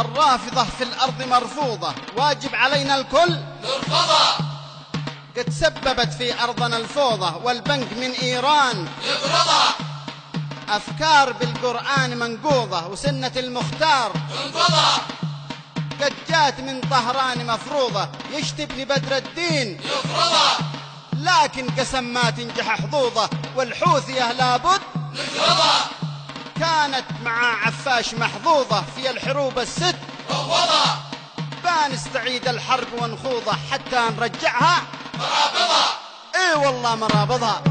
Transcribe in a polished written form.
الرافضة في الأرض مرفوضة، واجب علينا الكل نرفضها. قد سببت في أرضنا الفوضى، والبنك من إيران يطردها. أفكار بالقرآن منقوضة، وسنة المختار تنقضها. قد جات من طهران مفروضة، يشتبني بدر الدين يفرضها. لكن قسم ما تنجح حظوظه، والحوثية لابد نفرضها. كانت مع عفاش محظوظة، في الحروب الست روضها. بنستعيد الحرب ونخوضه، حتى نرجعها مرابضها. اي والله مرابضها.